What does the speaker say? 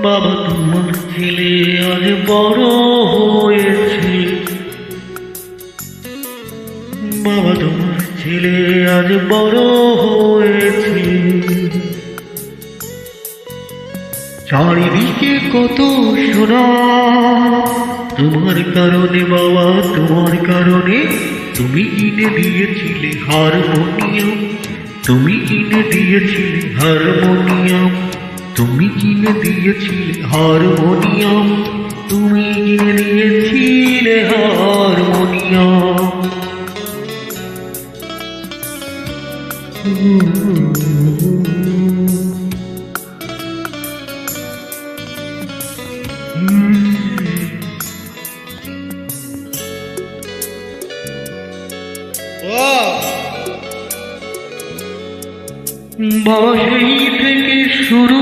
বাবা তোমার ছেলে আজ বড় হয়েছে। বাবা তোমার ছেলে আজ বড় হয়েছে। চারিদিকে কত সোনা তোমার কারণে বাবা, তোমার কারণে। তুমি কিনে দিয়েছিলে হারমোনিয়াম, তুমি কিনে দিয়েছিলে হারমোনিয়াম, তুমি কিনে দিয়েছিলে হারমোনিয়াম, তুমি কিনে দিয়েছিলে হারমোনিয়াম। বাবা সেই থেকে শুরু